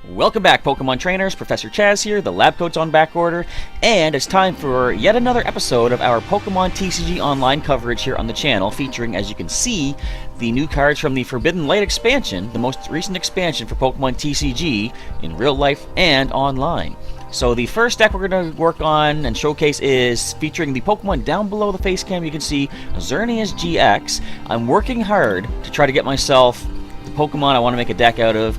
Welcome back, Pokemon trainers. Professor Chaz here, the lab coat's on back order, and it's time for yet another episode of our Pokemon TCG online coverage here on the channel, featuring, as you can see, the new cards from the Forbidden Light expansion, the most recent expansion for Pokemon TCG in real life and online. So the first deck we're going to work on and showcase is featuring the Pokemon down below the face cam. You can see Xerneas-GX. I'm working hard to try to get myself the Pokemon I want to make a deck out of,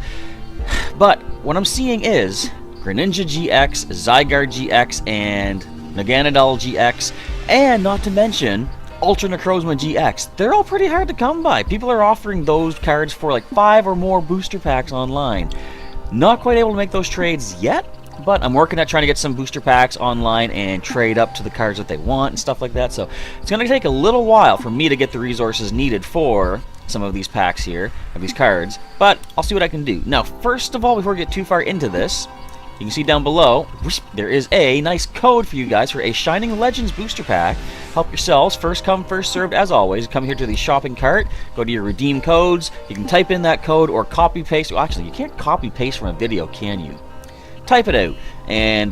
but what I'm seeing is Greninja-GX, Zygarde-GX, and Naganadel-GX, and not to mention Ultra Necrozma-GX. They're all pretty hard to come by. People are offering those cards for like 5 or more booster packs online. Not quite able to make those trades yet, but I'm working at trying to get some booster packs online and trade up to the cards that they want and stuff like that. So it's going to take a little while for me to get the resources needed for some of these packs here, of these cards, but I'll see what I can do. Now, first of all, before we get too far into this, you can see down below, there is a nice code for you guys for a Shining Legends booster pack. Help yourselves, first come, first served, as always. Come here to the shopping cart, go to your redeem codes, you can type in that code or copy paste. Well, actually, you can't copy paste from a video, can you? Type it out, and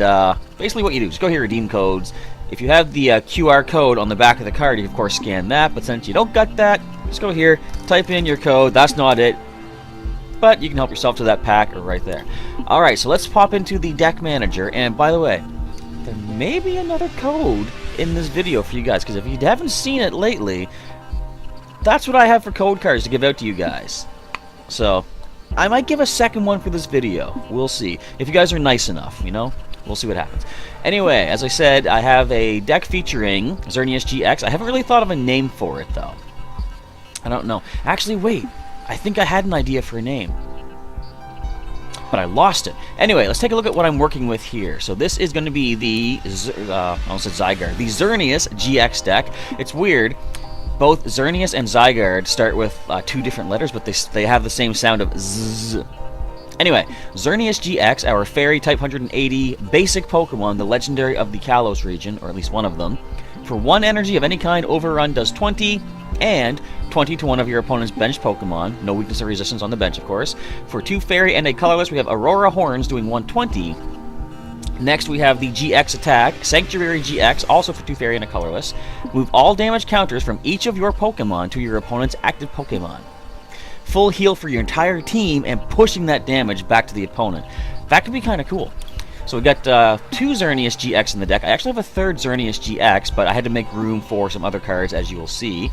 basically what you do is go here, redeem codes. If you have the QR code on the back of the card, you can of course scan that, but since you don't got that, just go here, type in your code. That's not it, but you can help yourself to that pack right there. Alright, so let's pop into the deck manager, and by the way, there may be another code in this video for you guys, because if you haven't seen it lately, that's what I have for code cards to give out to you guys. So I might give a second one for this video. We'll see. If you guys are nice enough, you know? We'll see what happens. Anyway, as I said, I have a deck featuring Xerneas-GX. I haven't really thought of a name for it, though. I don't know. Actually, wait. I think I had an idea for a name, but I lost it. Anyway, let's take a look at what I'm working with here. So this is going to be the, I almost said Zygarde, the Xerneas-GX deck. It's weird. Both Xerneas and Zygarde start with 2 different letters, but they have the same sound of Z. Anyway, Xerneas-GX, our Fairy Type 180 basic Pokemon, the legendary of the Kalos region, or at least one of them. For 1 energy of any kind, Overrun does 20, and 20 to one of your opponent's bench Pokemon. No weakness or resistance on the bench, of course. For 2 Fairy and a colorless, we have Aurora Horns doing 120. Next, we have the GX attack, Sanctuary-GX, also for 2 Fairy and a colorless. Move all damage counters from each of your Pokemon to your opponent's active Pokemon. Full heal for your entire team and pushing that damage back to the opponent. That could be kind of cool. So we got 2 Xerneas-GX in the deck. I actually have a 3rd Xerneas-GX, but I had to make room for some other cards, as you will see.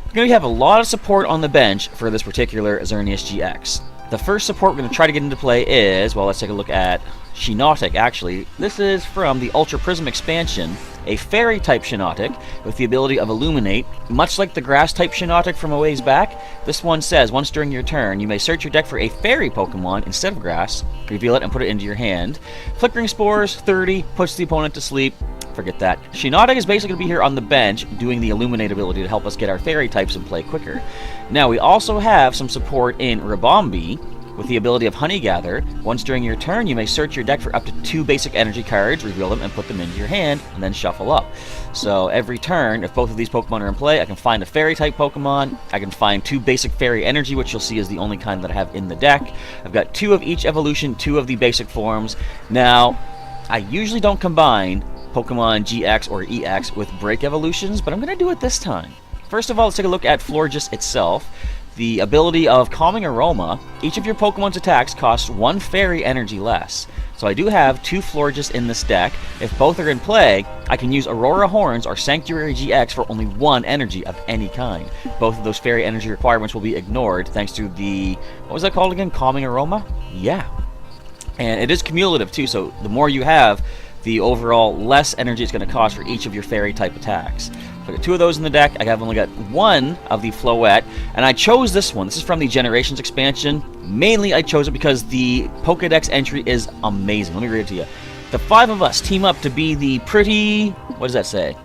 We're going to have a lot of support on the bench for this particular Xerneas-GX. The first support we're going to try to get into play is, well, let's take a look at Shiinotic, actually. This is from the Ultra Prism expansion, a Fairy-type Shiinotic with the ability of Illuminate. Much like the Grass-type Shiinotic from a ways back, this one says, once during your turn, you may search your deck for a Fairy Pokemon instead of Grass, reveal it, and put it into your hand. Flickering Spores, 30, puts the opponent to sleep. Forget that. Shiinotic is basically going to be here on the bench doing the Illuminate ability to help us get our Fairy types in play quicker. Now, we also have some support in Ribombee with the ability of Honey Gather. Once during your turn, you may search your deck for up to 2 basic energy cards, reveal them, and put them into your hand, and then shuffle up. So every turn, if both of these Pokemon are in play, I can find a Fairy-type Pokemon, I can find 2 basic Fairy energy, which you'll see is the only kind that I have in the deck. I've got 2 of each evolution, 2 of the basic forms. Now, I usually don't combine Pokemon GX or EX with break evolutions, but I'm going to do it this time. First of all, let's take a look at Florges itself. The ability of Calming Aroma. Each of your Pokemon's attacks costs 1 Fairy energy less. So I do have 2 Florges in this deck. If both are in play, I can use Aurora Horns or Sanctuary-GX for only 1 energy of any kind. Both of those Fairy energy requirements will be ignored thanks to the, what was that called again? Calming Aroma? Yeah. And it is cumulative too, so the more you have, the overall less energy it's going to cost for each of your Fairy-type attacks. So I got 2 of those in the deck. I have only got 1 of the Floette, and I chose this one. This is from the Generations expansion. Mainly, I chose it because the Pokédex entry is amazing. Let me read it to you. The 5 of us team up to be the pretty... what does that say?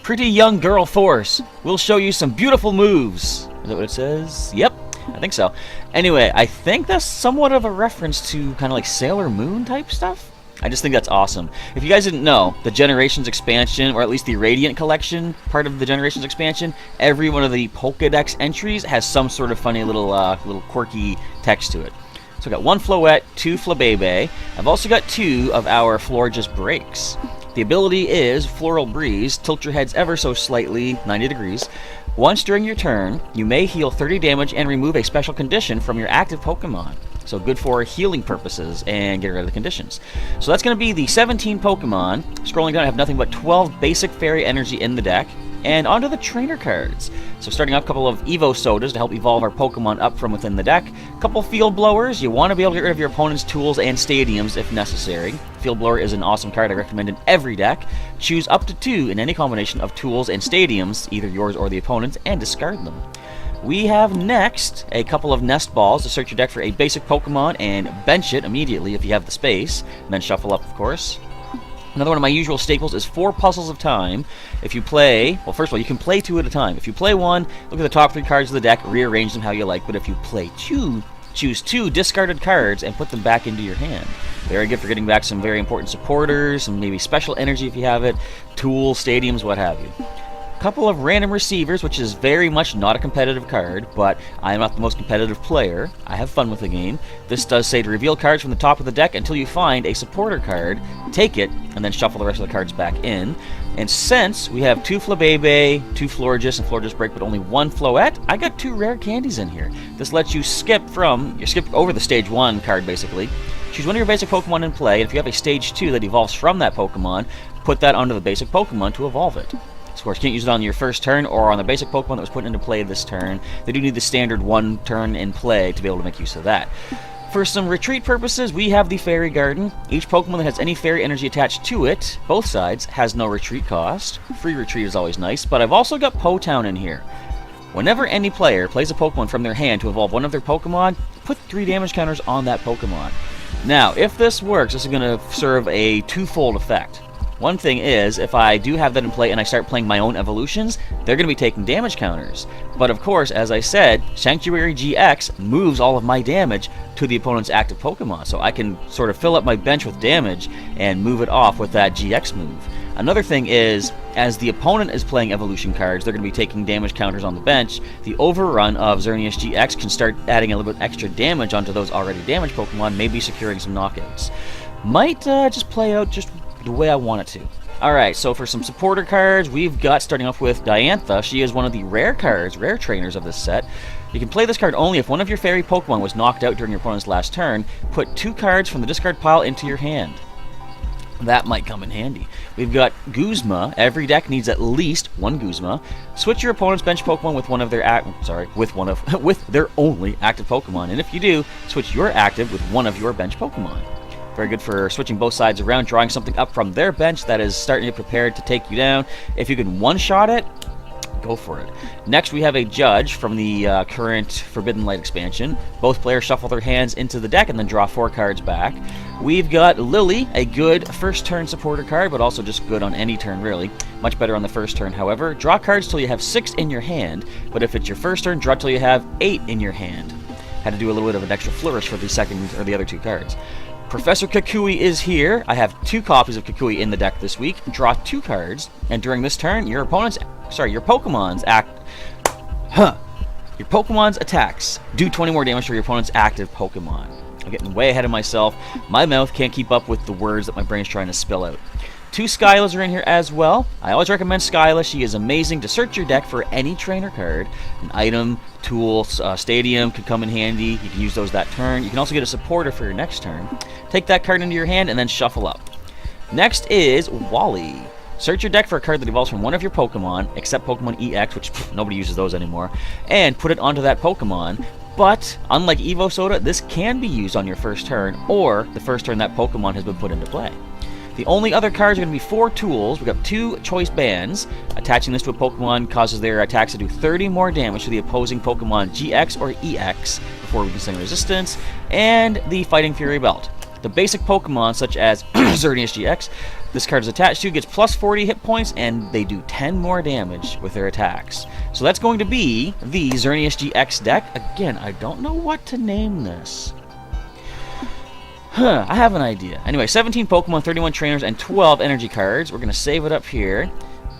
Pretty young girl force. We'll show you some beautiful moves. Is that what it says? Yep. I think so. Anyway, I think that's somewhat of a reference to kind of like Sailor Moon type stuff. I just think that's awesome. If you guys didn't know, the Generations expansion, or at least the Radiant collection, part of the Generations expansion, every one of the Pokédex entries has some sort of funny little quirky text to it. So I got 1 Floette, 2 Flabébé. I've also got 2 of our Florges breaks. The ability is Floral Breeze. Tilt your heads ever so slightly, 90 degrees. Once during your turn, you may heal 30 damage and remove a special condition from your active Pokemon. So good for healing purposes and get rid of the conditions. So that's going to be the 17 Pokemon. Scrolling down, I have nothing but 12 basic fairy energy in the deck. And onto the trainer cards. So starting off, a couple of Evo Sodas to help evolve our Pokemon up from within the deck. A couple Field Blowers. You want to be able to get rid of your opponent's tools and stadiums if necessary. Field Blower is an awesome card I recommend in every deck. Choose up to 2 in any combination of tools and stadiums, either yours or the opponent's, and discard them. We have next a couple of Nest Balls to search your deck for a basic Pokemon and bench it immediately if you have the space, and then shuffle up, of course. Another one of my usual staples is 4 Puzzles of Time. If you play, well, first of all, you can play 2 at a time. If you play 1, look at the top 3 cards of the deck, rearrange them how you like. But if you play 2, choose 2 discarded cards and put them back into your hand. Very good for getting back some very important supporters, some maybe special energy if you have it, tools, stadiums, what have you. Couple of Random Receivers, which is very much not a competitive card, but I am not the most competitive player. I have fun with the game. This does say to reveal cards from the top of the deck until you find a supporter card, take it, and then shuffle the rest of the cards back in. And since we have 2 Flabébé, 2 Florges, and Florges Break, but only 1 Floette, I got 2 rare candies in here. This lets you skip over the Stage 1 card, basically. Choose one of your basic Pokemon in play, and if you have a Stage 2 that evolves from that Pokemon, put that onto the basic Pokemon to evolve it. Of course, you can't use it on your first turn or on the basic Pokemon that was put into play this turn. They do need the standard 1 turn in play to be able to make use of that. For some retreat purposes, we have the Fairy Garden. Each Pokemon that has any fairy energy attached to it, both sides, has no retreat cost. Free retreat is always nice, but I've also got Po-Town in here. Whenever any player plays a Pokemon from their hand to evolve one of their Pokemon, put 3 damage counters on that Pokemon. Now, if this works, this is going to serve a twofold effect. One thing is, if I do have that in play and I start playing my own evolutions, they're going to be taking damage counters. But of course, as I said, Xerneas-GX moves all of my damage to the opponent's active Pokemon, so I can sort of fill up my bench with damage and move it off with that GX move. Another thing is, as the opponent is playing evolution cards, they're going to be taking damage counters on the bench. The overrun of Xerneas-GX can start adding a little bit extra damage onto those already damaged Pokemon, maybe securing some knockouts. Might just play out just the way I want it to. Alright, so for some supporter cards, we've got, starting off with Diantha. She is one of the rare cards, rare trainers of this set. You can play this card only if one of your fairy Pokemon was knocked out during your opponent's last turn. Put 2 cards from the discard pile into your hand. That might come in handy. We've got Guzma. Every deck needs at least 1 Guzma. Switch your opponent's bench Pokemon with one of their with their only active Pokemon, and if you do, switch your active with one of your bench Pokemon. Very good for switching both sides around, drawing something up from their bench that is starting to get prepared to take you down. If you can one-shot it, go for it. Next, we have a Judge from the current Forbidden Light expansion. Both players shuffle their hands into the deck and then draw 4 cards back. We've got Lily, a good first-turn supporter card, but also just good on any turn, really. Much better on the first turn, however. Draw cards till you have 6 in your hand, but if it's your first turn, draw till you have 8 in your hand. Had to do a little bit of an extra flourish for the second or the other 2 cards. Professor Kukui is here. I have 2 copies of Kukui in the deck this week. Draw 2 cards, and during this turn, your Pokemon's attacks do 20 more damage for your opponent's active Pokemon. I'm getting way ahead of myself. My mouth can't keep up with the words that my brain's trying to spill out. 2 Skylas are in here as well. I always recommend Skyla. She is amazing to search your deck for any trainer card. An item, tool, stadium could come in handy. You can use those that turn. You can also get a supporter for your next turn. Take that card into your hand and then shuffle up. Next is Wally. Search your deck for a card that evolves from one of your Pokemon, except Pokemon EX, which nobody uses those anymore, and put it onto that Pokemon. But, unlike Evo Soda, this can be used on your first turn, or the first turn that Pokemon has been put into play. The only other cards are going to be 4 tools. We've got 2 choice bands. Attaching this to a Pokemon causes their attacks to do 30 more damage to the opposing Pokemon GX or EX before weaknessing resistance, and the Fighting Fury Belt. The basic Pokemon, such as Xerneas-GX, this card is attached to, gets plus 40 hit points, and they do 10 more damage with their attacks. So that's going to be the Xerneas-GX deck. Again, I don't know what to name this. I have an idea. Anyway, 17 Pokemon, 31 trainers, and 12 energy cards. We're going to save it up here.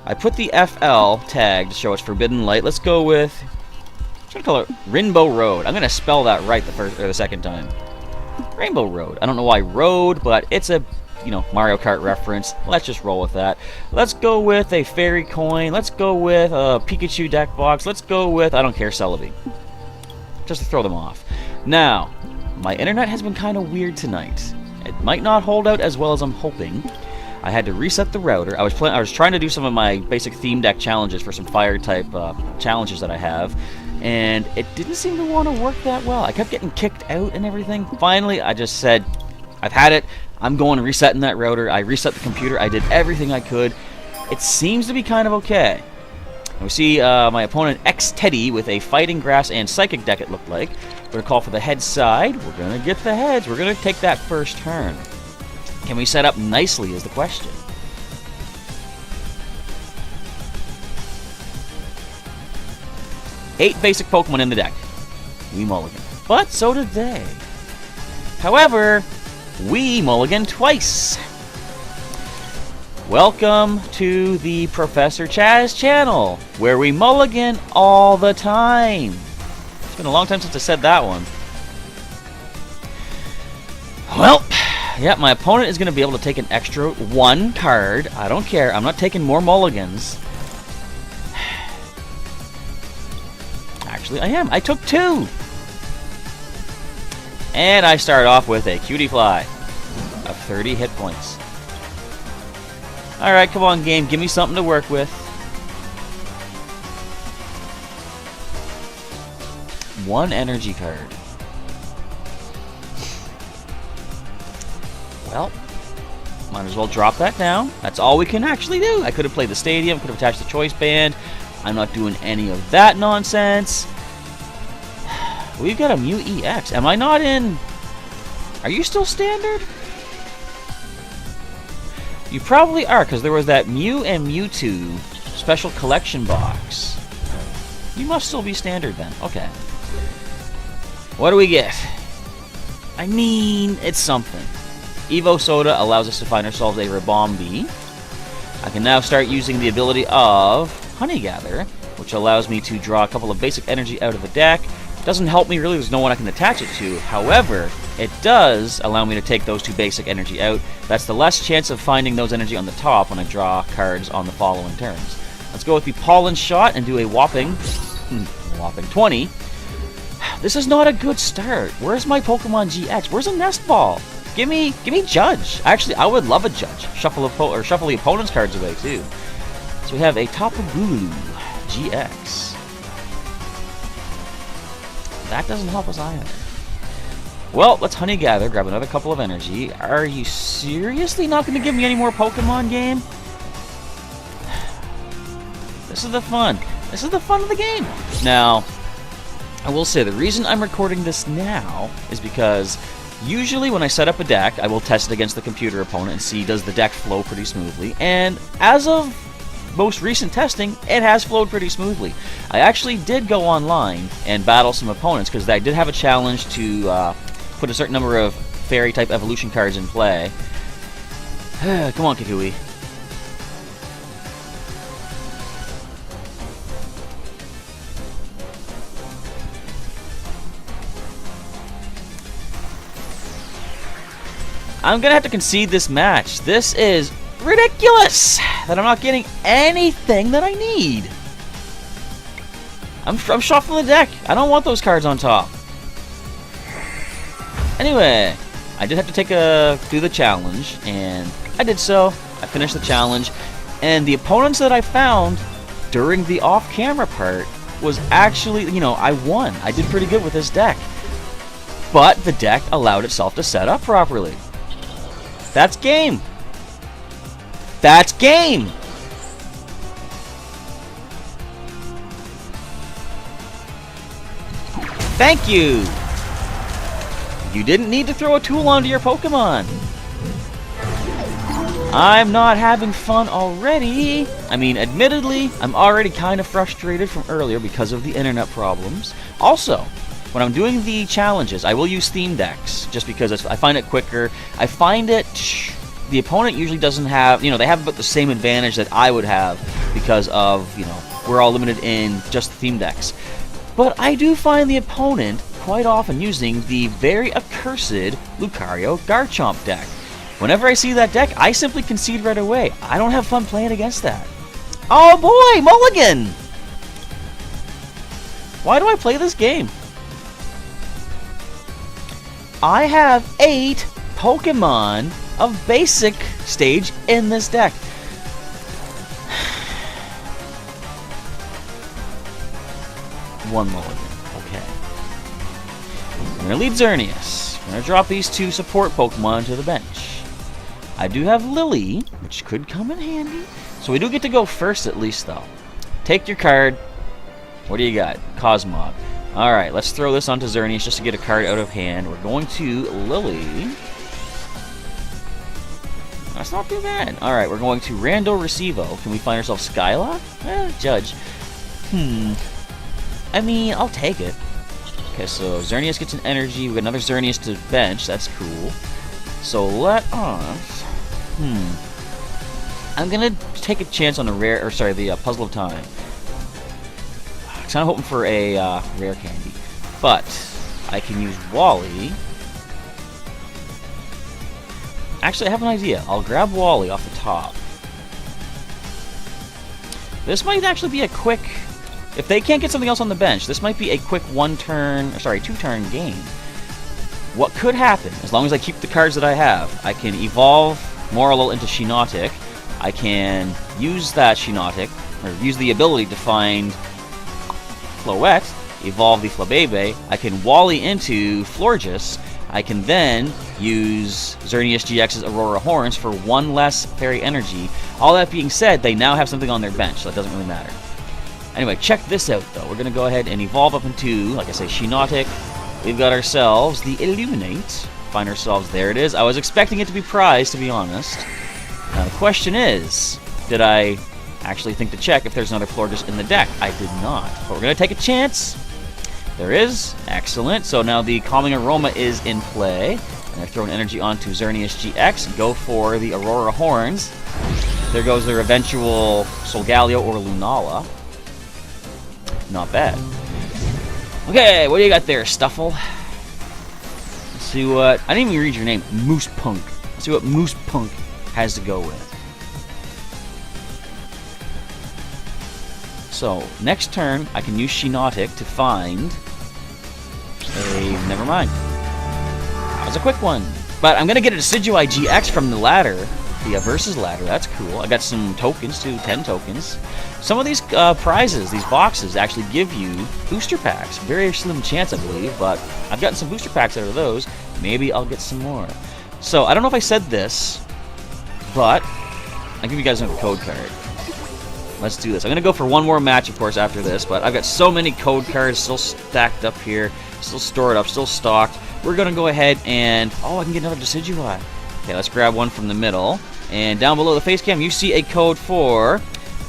I put the FL tag to show it's Forbidden Light. Let's go with, I'm going to call it Rinbo Road. I'm going to spell that right the second time. Rainbow Road. I don't know why Road, but it's a, you know, Mario Kart reference. Let's just roll with that. Let's go with a Fairy Coin. Let's go with a Pikachu deck box. Let's go with, I don't care, Celebi. Just to throw them off. Now, my internet has been kind of weird tonight. It might not hold out as well as I'm hoping. I had to reset the router. I was trying to do some of my basic theme deck challenges for some fire type challenges that I have, and it didn't seem to want to work that well. I kept getting kicked out and everything. Finally, I just said, I've had it. I'm going and resetting that router. I reset the computer. I did everything I could. It seems to be kind of okay. And we see my opponent X-Teddy with a Fighting Grass and Psychic deck, it looked like. We're going to call for the head side. We're going to get the heads. We're going to take that first turn. Can we set up nicely is the question. Eight basic Pokemon in the deck. We mulligan. But so did they. However, we mulligan twice. Welcome to the Professor Chaz channel, where we mulligan all the time. It's been a long time since I said that one. Well, yeah, my opponent is going to be able to take an extra one card. I don't care. I'm not taking more mulligans. Actually, I am. I took two. And I start off with a Cutie Fly of 30 hit points. Alright, come on, game. Give me something to work with. One energy card. Well, might as well drop that down. That's all we can actually do. I could have played the stadium, could have attached the choice band. I'm not doing any of that nonsense. We've got a Mew EX. Am I not in... Are you still standard? You probably are, because there was that Mew and Mewtwo special collection box. You must still be standard then. Okay. What do we get? I mean, it's something. Evo Soda allows us to find ourselves a Ribombee. I can now start using the ability of Honey Gather, which allows me to draw a couple of basic energy out of the deck. Doesn't help me really, there's no one I can attach it to. However, it does allow me to take those two basic energy out. That's the less chance of finding those energy on the top when I draw cards on the following turns. Let's go with the Pollen Shot and do a whopping 20. This is not a good start. Where's my Pokemon GX? Where's a Nest Ball? Give me Judge. Actually, I would love a Judge. Shuffle the opponent's cards away too. So we have a Tapu Bulu GX. That doesn't help us either. Well, let's Honey Gather, grab another couple of energy. Are you seriously not going to give me any more Pokemon, game? This is the fun. This is the fun of the game. Now, I will say the reason I'm recording this now is because usually when I set up a deck, I will test it against the computer opponent and see does the deck flow pretty smoothly. And as of most recent testing, it has flowed pretty smoothly. I actually did go online and battle some opponents because I did have a challenge to put a certain number of fairy-type evolution cards in play. Come on, Kikui. I'm gonna have to concede this match. This is ridiculous that I'm not getting anything that I need. I'm shuffling the deck. I don't want those cards on top. Anyway, I did have to do the challenge, and I did so. I finished the challenge, and the opponents that I found during the off-camera part was actually, you know, I won. I did pretty good with this deck. But the deck allowed itself to set up properly. That's game. That's game. Thank you. You didn't need to throw a tool onto your Pokemon. I'm not having fun already. I mean, admittedly, I'm already kind of frustrated from earlier because of the internet problems. Also, when I'm doing the challenges, I will use theme decks just because I find it quicker. I find it... The opponent usually doesn't have... You know, they have about the same advantage that I would have because of, you know, we're all limited in just theme decks. But I do find the opponent quite often using the very accursed Lucario Garchomp deck. Whenever I see that deck, I simply concede right away. I don't have fun playing against that. Oh boy, Mulligan! Why do I play this game? I have 8 Pokemon of basic stage in this deck. One Mulligan. Okay. I'm going to lead Xerneas. I'm going to drop these 2 support Pokemon to the bench. I do have Lily, which could come in handy. So we do get to go first at least, though. Take your card. What do you got? Cosmog. Alright, let's throw this onto Xerneas just to get a card out of hand. We're going to Lily. That's not too bad. Alright, we're going to Rando Recivo. Can we find ourselves Skyla? Judge. I mean, I'll take it. Okay, so Xerneas gets an energy. We got another Xerneas to bench. That's cool. So let us... I'm gonna take a chance on the rare... Or sorry, the Puzzle of Time. I'm kind of hoping for a rare candy. But I can use Wally. Actually, I have an idea. I'll grab Wally off the top. This might actually be a quick... If they can't get something else on the bench, this might be a quick 2-turn game. What could happen, as long as I keep the cards that I have, I can evolve Morlul into Shiinotic. I can use that Shiinotic, or use the ability to find Floette, evolve the Flabebe. I can Wally into Florges. I can then use Xerneas-GX's Aurora Horns for 1 less fairy energy. All that being said, they now have something on their bench, so that doesn't really matter. Anyway, check this out, though. We're going to go ahead and evolve up into, like I say, Shiinotic. We've got ourselves the Illuminate. Find ourselves, there it is. I was expecting it to be prized, to be honest. Now, the question is, did I actually think to check if there's another Florges in the deck? I did not. But we're going to take a chance. There is. Excellent. So now the Calming Aroma is in play. And I throw an energy onto Xerneas-GX. Go for the Aurora Horns. There goes their eventual Solgaleo or Lunala. Not bad. Okay, what do you got there, Stuffle? Let's see what... I didn't even read your name. Moose Punk. Let's see what Moose Punk has to go with. So, next turn, I can use Shiinotic to find a... Never mind. That was a quick one. But I'm going to get a Decidueye GX from the ladder. The Versus ladder. That's cool. I got some tokens, too. 10 tokens. Some of these prizes, these boxes, actually give you booster packs. Very slim chance, I believe, but I've gotten some booster packs out of those. Maybe I'll get some more. So, I don't know if I said this, but I'll give you guys a code card. Let's do this. I'm going to go for one more match, of course, after this, but I've got so many code cards still stacked up here, still stored up, still stocked. We're going to go ahead and... Oh, I can get another Decidueye. Okay, let's grab one from the middle. And down below the face cam, you see a code for...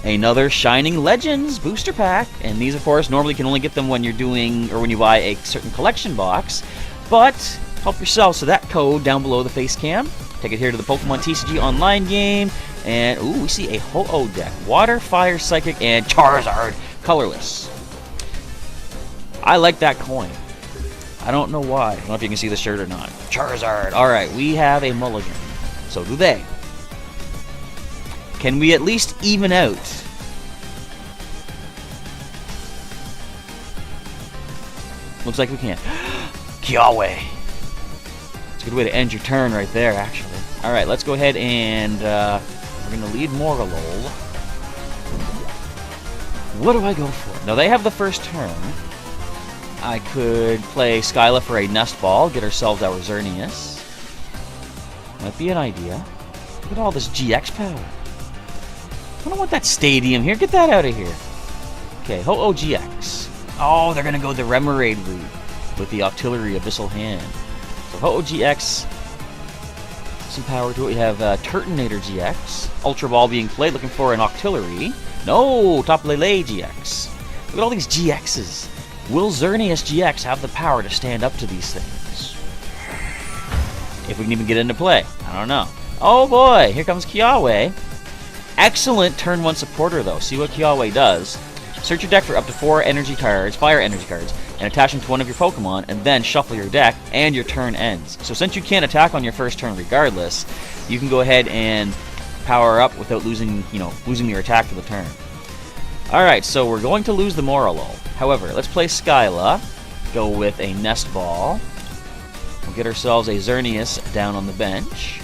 another Shining Legends booster pack, and these of course normally can only get them when you're doing, or when you buy a certain collection box, but help yourselves to that code down below the face cam. Take it here to the Pokemon TCG online game, and ooh, we see a Ho-Oh deck. Water, Fire, Psychic, and Charizard colorless. I like that coin. I don't know why. I don't know if you can see the shirt or not. Charizard. Alright, we have a mulligan. So do they. Can we at least even out? Looks like we can. Kiawe. It's a good way to end your turn right there, actually. Alright, let's go ahead and we're going to lead Morlul. What do I go for? Now, they have the first turn. I could play Skyla for a Nest Ball, get ourselves our Xerneas. Might be an idea. Look at all this GX power. I don't want that stadium here. Get that out of here. Okay, Ho-Oh GX. Oh, they're going to go the Remoraid route with the Octillery Abyssal Hand. So Ho-Oh GX, some power to it. We have Turtonator GX. Ultra Ball being played, looking for an Octillery. No, Tapu-Lele GX. Look at all these GXs. Will Xerneas-GX have the power to stand up to these things? If we can even get into play. I don't know. Oh boy, here comes Kiawe. Excellent turn 1 supporter, though. See what Kiawe does. Search your deck for up to 4 energy cards, fire energy cards. and attach them to one of your Pokemon, and then shuffle your deck, and your turn ends. So since you can't attack on your first turn regardless, you can go ahead and power up without losing your attack for the turn. Alright, so we're going to lose the Moralo. However, let's play Skyla, go with a Nest Ball. We'll get ourselves a Xerneas down on the bench.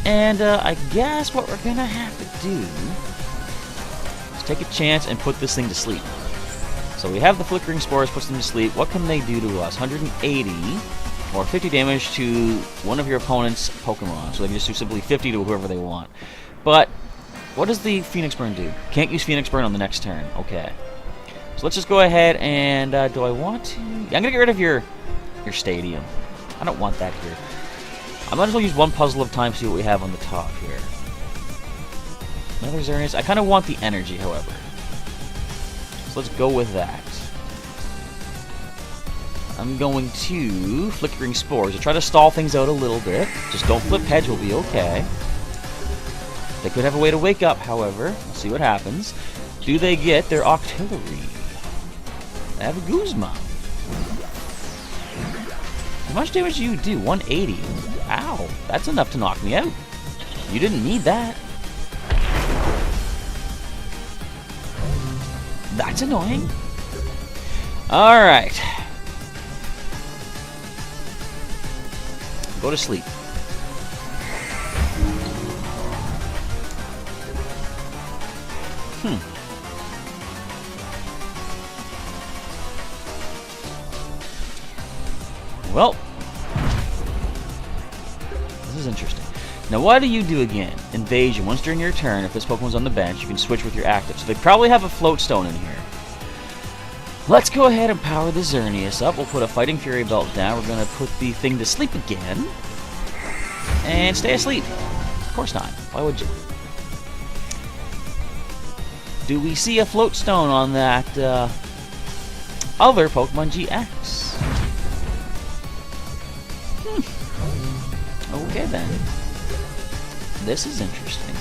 And I guess what we're going to have to do is take a chance and put this thing to sleep. So we have the Flickering Spores, puts them to sleep. What can they do to us? 180 or 50 damage to one of your opponent's Pokemon. So they can just do simply 50 to whoever they want. But what does the Phoenix Burn do? Can't use Phoenix Burn on the next turn. Okay. So let's just go ahead and do I want to? Yeah, I'm gonna get rid of your stadium. I don't want that here. I might as well use one puzzle of time to see what we have on the top here. Another Xerneas. I kind of want the energy, however. So let's go with that. I'm going to Flickering Spores to try to stall things out a little bit. Just don't flip heads, we'll be okay. They could have a way to wake up, however. We'll see what happens. Do they get their Octillery? They have a Guzma. How much damage do you do? 180. Ow, that's enough to knock me out. You didn't need that. That's annoying. Alright. Go to sleep. Well, this is interesting. Now, what do you do again? Invasion. Once during your turn, if this Pokemon's on the bench, you can switch with your active. So they probably have a Float Stone in here. Let's go ahead and power the Xerneas up. We'll put a Fighting Fury Belt down. We're going to put the thing to sleep again. And stay asleep. Of course not. Why would you? Do we see a Float Stone on that other Pokemon GX? Okay then. This is interesting.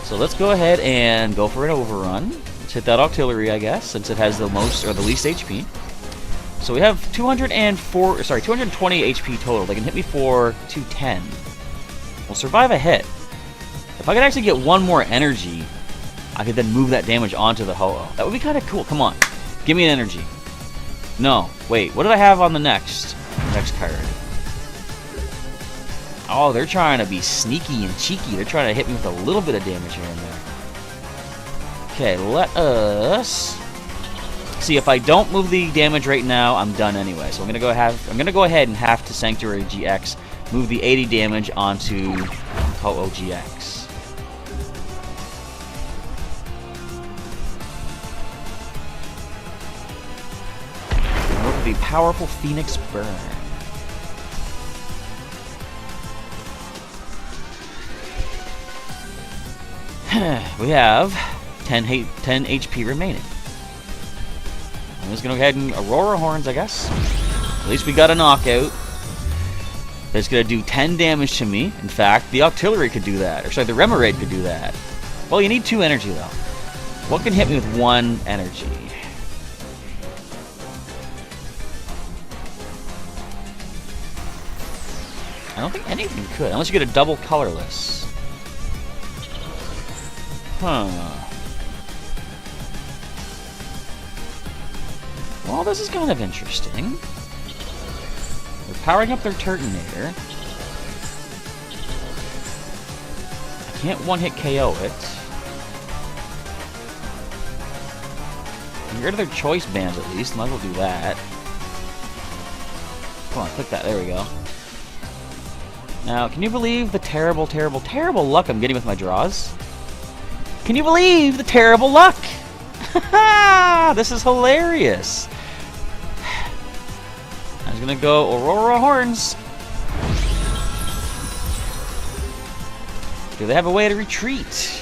So let's go ahead and go for an overrun. Let's hit that Octillery, I guess, since it has the most or the least HP. So we have 220 HP total. They can hit me for 210. We'll survive a hit. If I could actually get one more energy, I could then move that damage onto the Ho-Oh. That would be kind of cool. Come on. Give me an energy. No. Wait. What did I have on the next card? Oh, they're trying to be sneaky and cheeky. They're trying to hit me with a little bit of damage here and there. Okay, let us see. If I don't move the damage right now, I'm done anyway. So I'm gonna go ahead and have to Sanctuary GX move the 80 damage onto Ho-Oh GX. Look at the powerful Phoenix Burn. We have 10 HP remaining. I'm just going to go ahead and Aurora Horns, I guess. At least we got a knockout. It's going to do 10 damage to me. In fact, the Octillery could do that. Or sorry, the Remoraid could do that. Well, you need 2 energy, though. What can hit me with 1 energy? I don't think anything could, unless you get a double colorless. Huh. Well, this is kind of interesting. They're powering up their Turtonator. I can't one-hit KO it. Get rid of their choice bands at least. Might as well do that. Come on, click that. There we go. Now, can you believe the terrible, terrible, terrible luck I'm getting with my draws? Can you believe the terrible luck? This is hilarious. I was gonna go Aurora Horns. Do they have a way to retreat?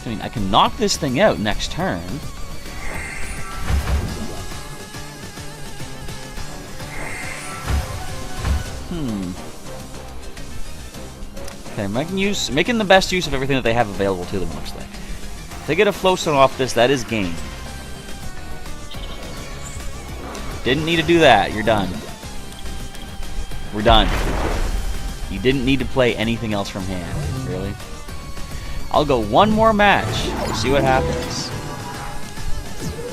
I mean, I can knock this thing out next turn. Okay, making the best use of everything that they have available to them, looks like. If they get a Flowstone off this, that is game. Didn't need to do that. You're done. We're done. You didn't need to play anything else from hand. Really? I'll go one more match. We'll see what happens.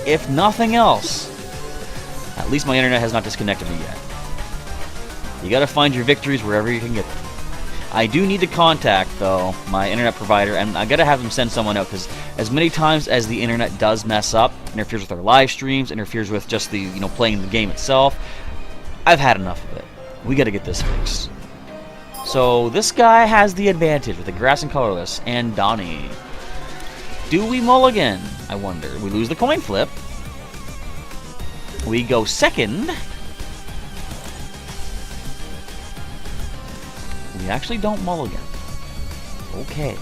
If nothing else, at least my internet has not disconnected me yet. You gotta find your victories wherever you can get them. I do need to contact, though, my internet provider, and I gotta have them send someone out, because as many times as the internet does mess up, interferes with our live streams, interferes with just the, playing the game itself, I've had enough of it. We gotta get this fixed. So, this guy has the advantage with the grass and colorless, and Donnie. Do we mulligan? I wonder. We lose the coin flip. We go second. We actually don't mulligan. Okay.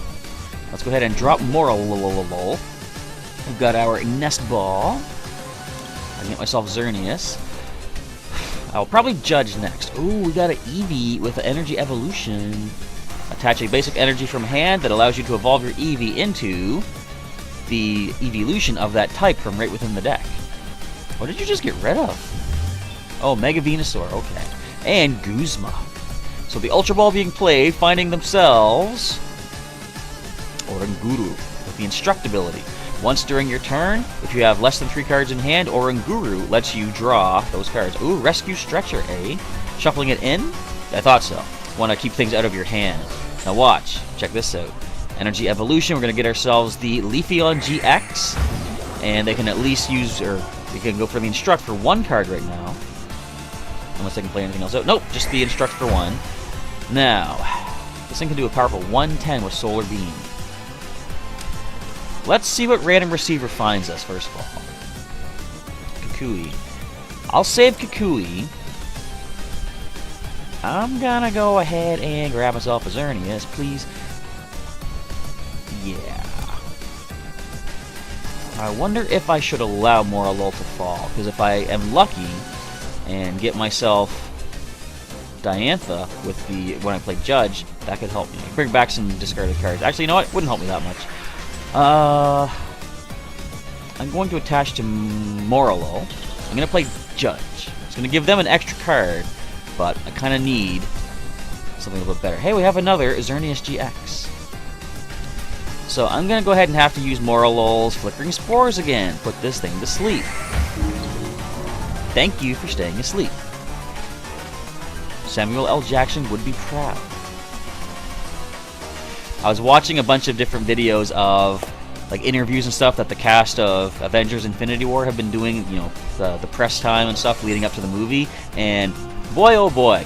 Let's go ahead and drop more. We've got our nest ball. I can get myself Xerneas. I'll probably judge next. Ooh, we got an Eevee with energy evolution. Attach a basic energy from hand that allows you to evolve your Eevee into the evolution of that type from right within the deck. What did you just get rid of? Oh, Mega Venusaur, okay. And Guzma. So the Ultra Ball being played, finding themselves Oranguru with the Instruct ability. Once during your turn, if you have less than 3 cards in hand, Oranguru lets you draw those cards. Ooh, Rescue Stretcher, eh? Shuffling it in? I thought so. Want to keep things out of your hand. Now watch. Check this out. Energy Evolution, we're going to get ourselves the Xerneas-GX. And they can at least use, or we can go for the Instruct for 1 card right now. Unless they can play anything else out. Nope, just the Instruct for 1. Now, this thing can do a powerful 110 with Solar Beam. Let's see what random receiver finds us, first of all. Kukui. I'll save Kukui. I'm gonna go ahead and grab myself a Xerneas, please. Yeah. I wonder if I should allow Moralol to fall, because if I am lucky and get myself Diantha with the when I play Judge, that could help me. Bring back some discarded cards. Actually, you know what? Wouldn't help me that much. I'm going to attach to Moralol. I'm going to play Judge. It's going to give them an extra card, but I kind of need something a little bit better. Hey, we have another Xerneas-GX. So I'm going to go ahead and have to use Moralol's Flickering Spores again. Put this thing to sleep. Thank you for staying asleep. Samuel L. Jackson would be proud. I was watching a bunch of different videos of like interviews and stuff that the cast of Avengers Infinity War have been doing, the press time and stuff leading up to the movie, and boy oh boy,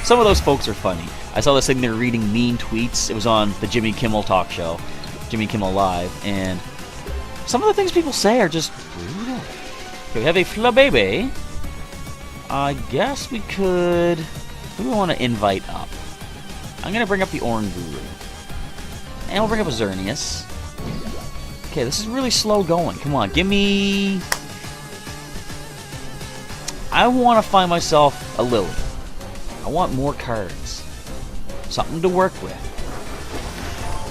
some of those folks are funny. I saw this thing, they were reading mean tweets. It was on the Jimmy Kimmel talk show, Jimmy Kimmel Live, and some of the things people say are just brutal. Okay, we have a Flabébé. I guess we could... Who do we want to invite up? I'm going to bring up the Oranguru. And we'll bring up a Xerneas. Okay, this is really slow going. Come on, give me... I want to find myself a Lily. I want more cards. Something to work with.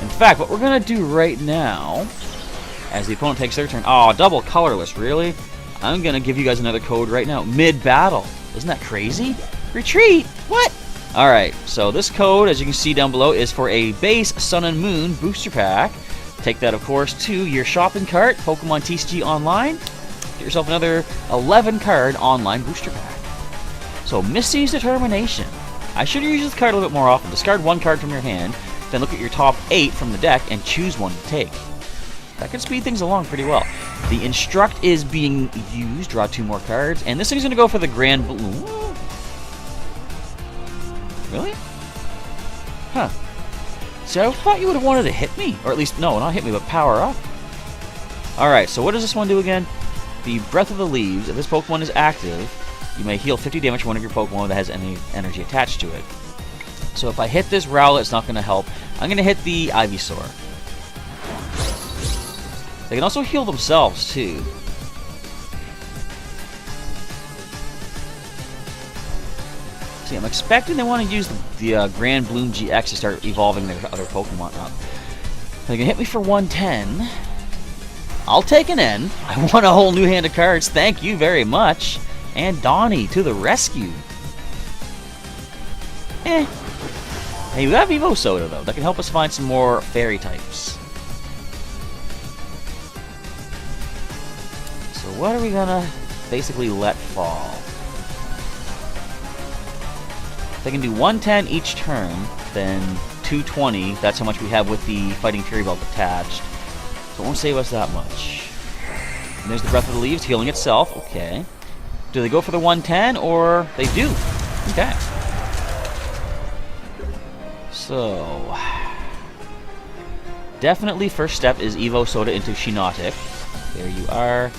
In fact, what we're going to do right now, as the opponent takes their turn... Oh, double colorless, really? I'm going to give you guys another code right now. Mid-battle. Isn't that crazy? Retreat! What? Alright, so this code, as you can see down below, is for a base Sun and Moon booster pack. Take that, of course, to your shopping cart, Pokémon TCG Online. Get yourself another 11-card online booster pack. So, Misty's Determination. I should use this card a little bit more often. Discard 1 card from your hand, then look at your top 8 from the deck and choose 1 to take. That can speed things along pretty well. The Instruct is being used. Draw 2 more cards. And this thing's going to go for the Grand Balloon. Really? Huh. See, I thought you would have wanted to hit me. Or at least, no, not hit me, but power up. Alright, so what does this one do again? The Breath of the Leaves. If this Pokemon is active, you may heal 50 damage for one of your Pokemon that has any energy attached to it. So if I hit this Rowlet, it's not going to help. I'm going to hit the Ivysaur. They can also heal themselves, too. See, I'm expecting they want to use the Grand Bloom GX to start evolving their other Pokemon up. They can hit me for 110. I'll take an N. I want a whole new hand of cards. Thank you very much. And Donnie to the rescue. Hey, we got Vivo Soda, though. That can help us find some more fairy types. So what are we gonna basically let fall? If they can do 110 each turn, then 220. That's how much we have with the Fighting Fury Belt attached. So it won't save us that much. And there's the Breath of the Leaves healing itself. Okay. Do they go for the 110 or they do? Okay. So definitely first step is Evo Soda into Shiinotic. There you are.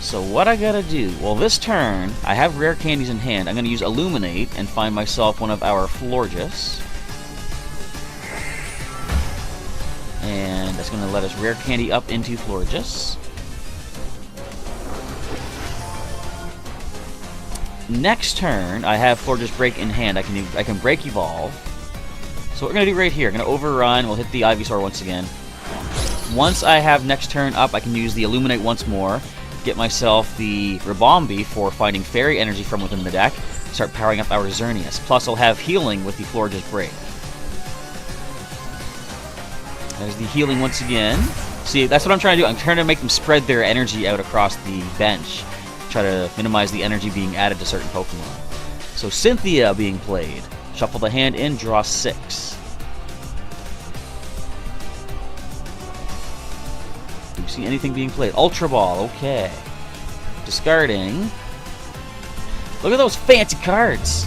So what I gotta do? Well, this turn, I have rare candies in hand. I'm gonna use Illuminate and find myself one of our Florges. And that's gonna let us rare candy up into Florges. Next turn, I have Florges Break in hand. I can Break Evolve. So what we're gonna do right here, I'm gonna overrun. We'll hit the Ivysaur once again. Once I have next turn up, I can use the Illuminate once more. Get myself the Ribombee for finding fairy energy from within the deck. Start powering up our Xerneas. Plus, I'll have healing with the Florges Break. There's the healing once again. See, that's what I'm trying to do. I'm trying to make them spread their energy out across the bench. Try to minimize the energy being added to certain Pokemon. So Cynthia being played. Shuffle the hand in, draw 6. Do you see anything being played? Ultra Ball, okay. Discarding. Look at those fancy cards.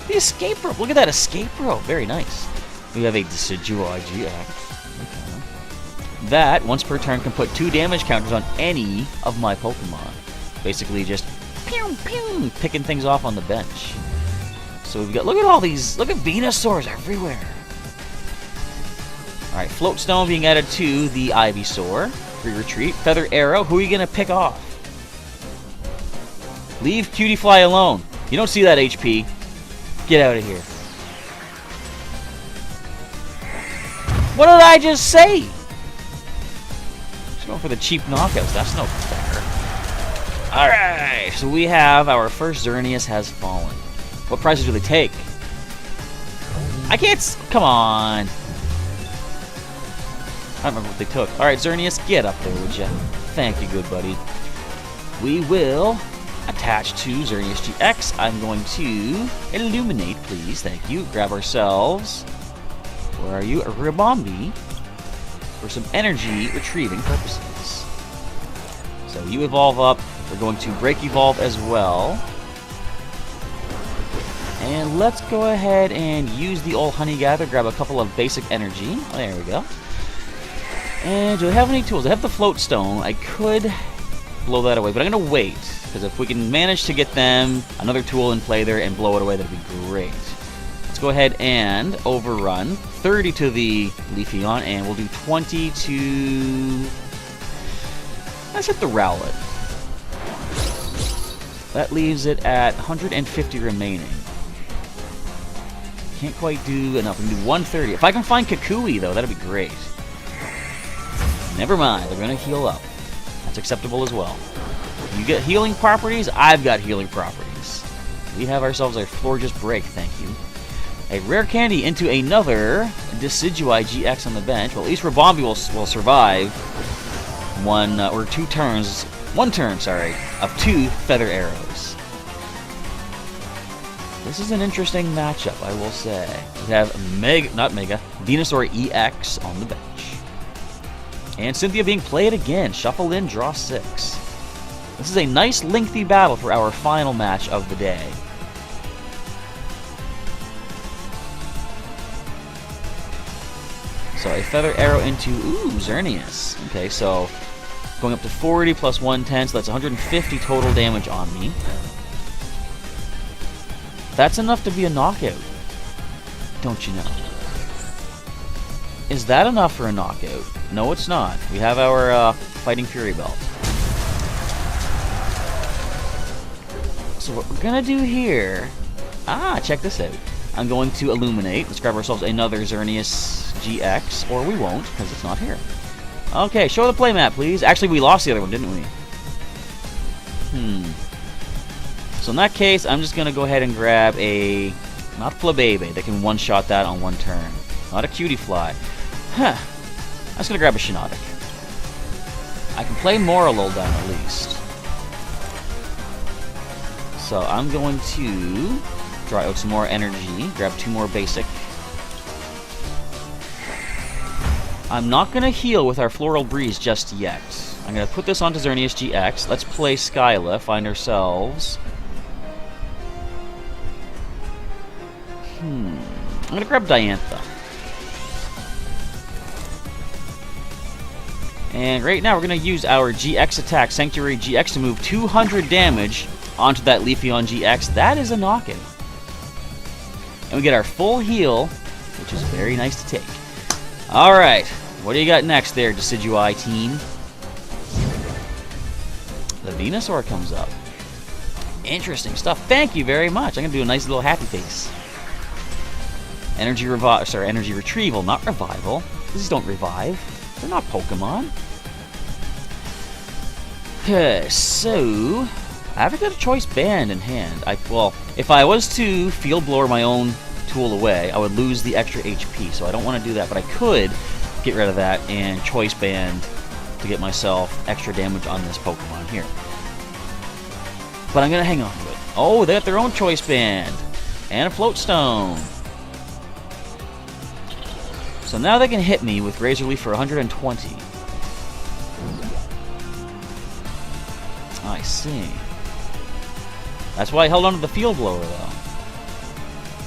The Escape Rope. Look at that Escape Rope. Very nice. We have a Xerneas-GX. Okay. That, once per turn, can put 2 damage counters on any of my Pokemon. Basically just pew pew picking things off on the bench. So we've got, look at all these, look at Venusaurs everywhere. Alright, Float Stone being added to the Ivysaur. Free Retreat. Feather Arrow, who are you gonna pick off? Leave Cutie Fly alone. You don't see that HP. Get out of here. What did I just say? Just going for the cheap knockouts. That's no fair. Alright, so we have our first Xerneas has fallen. What prizes do they take? I can't. Come on. I don't remember what they took. Alright, Xerneas, get up there, would ya? Thank you, good buddy. We will attach to Xerneas-GX. I'm going to Illuminate, please. Thank you. Grab ourselves. Where are you? A Ribombee for some energy retrieving purposes. So you evolve up. We're going to Break Evolve as well. And let's go ahead and use the old Honey Gather. Grab a couple of basic energy. Oh, there we go. And do I have any tools? I have the Float Stone. I could blow that away, but I'm going to wait. Because if we can manage to get them another tool in play there and blow it away, that'd be great. Let's go ahead and overrun. 30 to the Leafeon, and we'll do 20 to... Let's hit the Rowlet. That leaves it at 150 remaining. Can't quite do enough. We can do 130. If I can find Kukui, though, that'd be great. Never mind. They're going to heal up. That's acceptable as well. You get healing properties, I've got healing properties. We have ourselves a Florges Break, thank you. A rare candy into another Decidueye-GX on the bench. Well, at least Ribombee will survive one turn, sorry, of 2 Feather Arrows. This is an interesting matchup, I will say. We have Venusaur EX on the bench. And Cynthia being played again. Shuffle in, draw 6. This is a nice lengthy battle for our final match of the day. So a Feather Arrow into, Xerneas. Okay, so going up to 40 plus 110, so that's 150 total damage on me. That's enough to be a knockout, don't you know? Is that enough for a knockout? No, it's not. We have our Fighting Fury Belt. So what we're gonna do here... check this out. I'm going to illuminate. Let's grab ourselves another Xerneas-GX, or we won't, because it's not here. Okay, show the playmat, please. Actually, we lost the other one, didn't we? So in that case, I'm just gonna go ahead and grab a... Not Flabébé, that can one-shot that on one turn. Not a Cutie Fly. I'm just gonna grab a Shiinotic. I can play Moralol down at least. So I'm going to draw out some more energy, grab 2 more basic. I'm not gonna heal with our Floral Breeze just yet. I'm gonna put this onto Xerneas-GX. Let's play Skyla, find ourselves... I'm gonna grab Diantha. And right now we're gonna use our GX attack, Sanctuary GX, to move 200 damage onto that Leafeon GX. That is a knock-in. And we get our full heal, which is very nice to take. Alright, what do you got next there, Decidueye team? The Venusaur comes up. Interesting stuff. Thank you very much. I'm gonna do a nice little happy face. Energy retrieval, not revival. These don't revive. They're not Pokemon. Okay, so I haven't got a choice band in hand. Well, if I was to Field Blower my own tool away, I would lose the extra HP, so I don't want to do that, but I could get rid of that and choice band to get myself extra damage on this Pokemon here. But I'm going to hang on to it. Oh, they got their own choice band. And a Float Stone. So now they can hit me with Razor Leaf for 120. I see. That's why I held on to the Field Blower, though.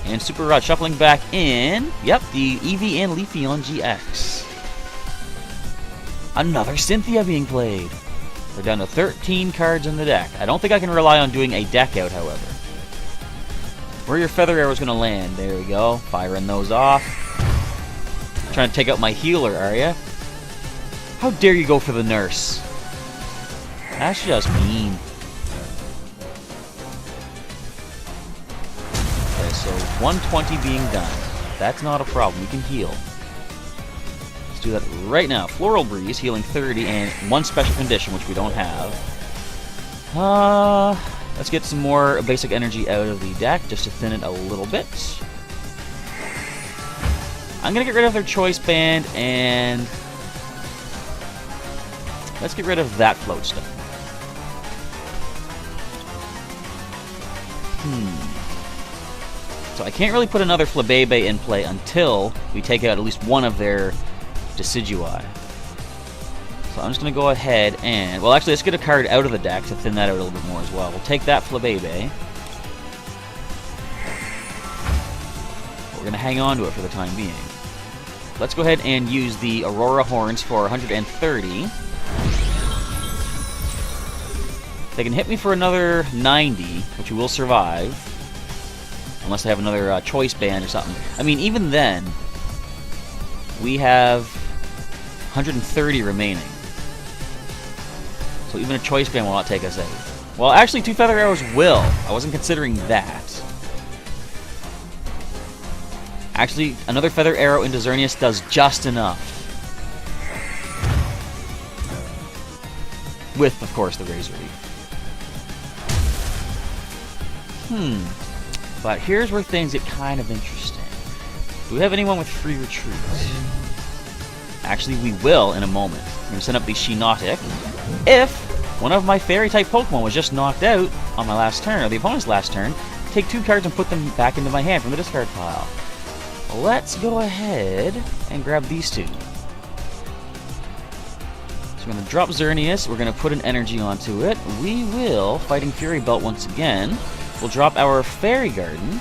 And Super Rod shuffling back in. Yep, the Eevee and Leafeon GX. Another Cynthia being played. We're down to 13 cards in the deck. I don't think I can rely on doing a deck out, however. Where are your Feather Arrows going to land? There we go. Firing those off. Trying to take out my healer, are ya? How dare you go for the nurse? That's just mean. Okay, so 120 being done. That's not a problem. We can heal. Let's do that right now. Floral Breeze, healing 30, and 1 special condition, which we don't have. Let's get some more basic energy out of the deck, just to thin it a little bit. I'm going to get rid of their choice band, and let's get rid of that Float Stone. So I can't really put another Flabébé in play until we take out at least one of their Decidueye. So I'm just going to go ahead and... Well, actually, let's get a card out of the deck to thin that out a little bit more as well. We'll take that Flabébé. We're going to hang on to it for the time being. Let's go ahead and use the Aurora Horns for 130. They can hit me for another 90, which we will survive. Unless I have another choice band or something. I mean, even then, we have 130 remaining. So even a choice band will not take us out. Well, actually, 2 Feather Arrows will. I wasn't considering that. Actually, another Feather Arrow into Xerneas does just enough. With, of course, the Razor Leaf. But here's where things get kind of interesting. Do we have anyone with free retreat? Actually, we will in a moment. I'm going to send up the Shiinotic. If one of my Fairy-type Pokemon was just knocked out on my last turn, or the opponent's last turn, take 2 cards and put them back into my hand from the discard pile. Let's go ahead and grab these 2. So we're going to drop Xerneas. We're going to put an energy onto it. We will, Fighting Fury Belt once again. We'll drop our Fairy Garden.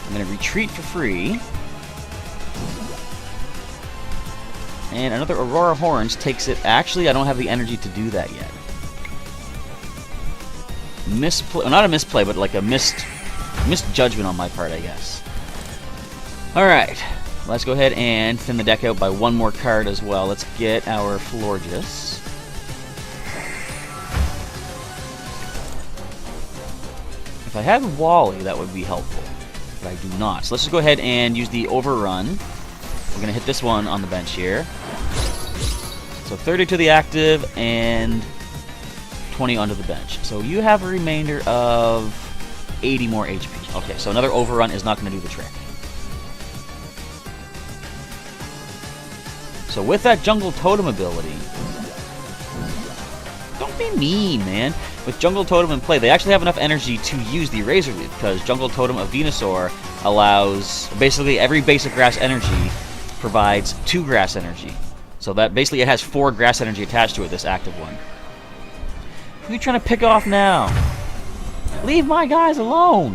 I'm going to retreat for free. And another Aurora Horns takes it. Actually, I don't have the energy to do that yet. Misplay, well, not a misplay, but like a misjudgment on my part, I guess. Alright, let's go ahead and thin the deck out by 1 more card as well. Let's get our Florges. If I had Wally, that would be helpful, but I do not. So let's just go ahead and use the overrun. We're going to hit this one on the bench here. So 30 to the active and 20 onto the bench. So you have a remainder of 80 more HP. Okay, so another overrun is not going to do the trick. So with that Jungle Totem ability, don't be mean, man. With Jungle Totem in play, they actually have enough energy to use the Razor Leaf, because Jungle Totem of Venusaur allows, basically every basic grass energy provides 2 grass energy. So that basically it has 4 grass energy attached to it, this active one. Who are you trying to pick off now? Leave my guys alone!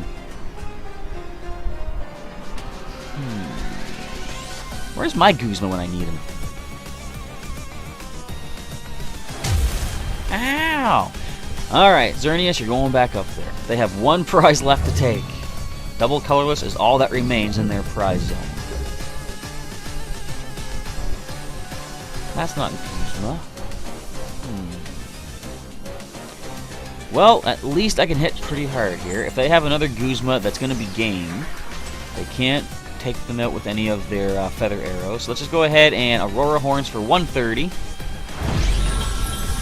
Where's my Guzma when I need him? Ow! Alright, Xerneas, you're going back up there. They have 1 prize left to take. Double colorless is all that remains in their prize zone. That's not Guzma. Well, at least I can hit pretty hard here. If they have another Guzma that's going to be game, they can't take them out with any of their feather arrows. So let's just go ahead and Aurora Horns for 130.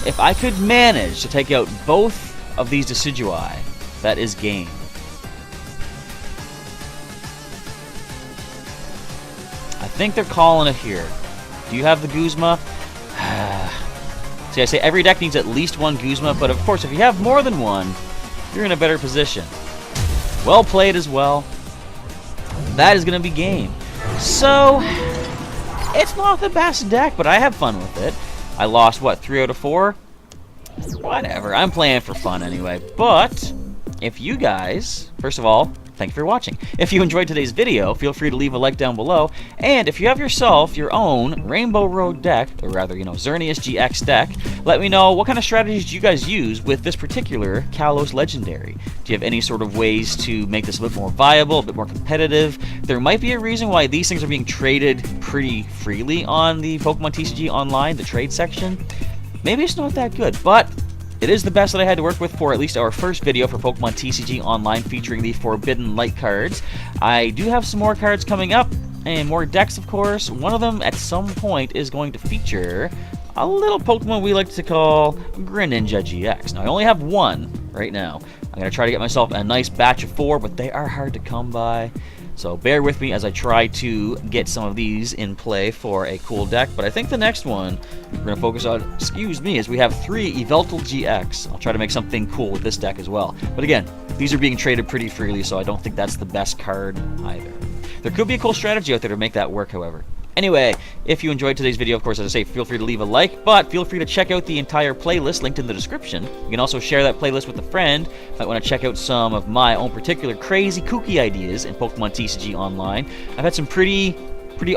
If I could manage to take out both of these Decidui, that is game. I think they're calling it here. Do you have the Guzma? See, I say every deck needs at least 1 Guzma, but of course, if you have more than 1, you're in a better position. Well played as well. That is going to be game. So, it's not the best deck, but I have fun with it. I lost, what, 3 out of 4? Whatever, I'm playing for fun anyway. But, if you guys, first of all, thank you for watching. If you enjoyed today's video, feel free to leave a like down below. And if you have yourself your own Rainbow Road deck, or rather, Xerneas-GX deck, let me know what kind of strategies do you guys use with this particular Kalos Legendary. Do you have any sort of ways to make this a bit more viable, a bit more competitive? There might be a reason why these things are being traded pretty freely on the Pokemon TCG Online, the trade section. Maybe it's not that good, but it is the best that I had to work with for at least our first video for Pokemon TCG Online featuring the Forbidden Light cards. I do have some more cards coming up, and more decks, of course. One of them, at some point, is going to feature a little Pokemon we like to call Xerneas-GX. Now, I only have 1 right now. I'm going to try to get myself a nice batch of 4, but they are hard to come by. So bear with me as I try to get some of these in play for a cool deck. But I think the next one we're going to focus on, is we have 3 Yveltal GX. I'll try to make something cool with this deck as well. But again, these are being traded pretty freely, so I don't think that's the best card either. There could be a cool strategy out there to make that work, however. Anyway, if you enjoyed today's video, of course, as I say, feel free to leave a like, but feel free to check out the entire playlist linked in the description. You can also share that playlist with a friend. Might want to check out some of my own particular crazy, kooky ideas in Pokemon TCG Online. I've had some pretty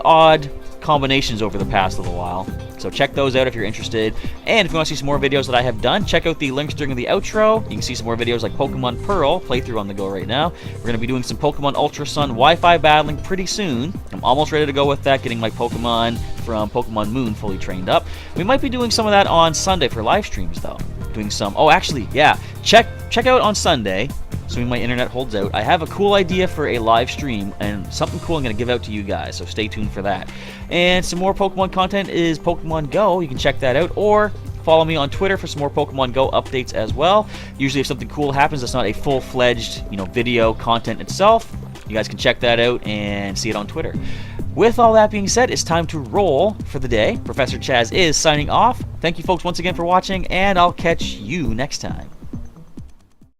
odd combinations over the past little while, so check those out if you're interested. And if you want to see some more videos that I have done, check out the links during the outro. You can see some more videos like Pokemon Pearl playthrough on the go right now. We're going to be doing some Pokemon Ultra Sun Wi-Fi battling pretty soon. I'm almost ready to go with that, getting my Pokemon from Pokemon Moon fully trained up. We might be doing some of that on Sunday for live streams, though. Doing some, oh actually, yeah, check out on Sunday, assuming my internet holds out. I have a cool idea for a live stream and something cool I'm going to give out to you guys, so stay tuned for that. And some more Pokemon content is Pokemon Go. You can check that out, or follow me on Twitter for some more Pokemon Go updates as well. Usually if something cool happens that's not a full-fledged, video content itself, you guys can check that out and see it on Twitter. With all that being said, it's time to roll for the day. Professor Chaz is signing off. Thank you folks once again for watching, and I'll catch you next time.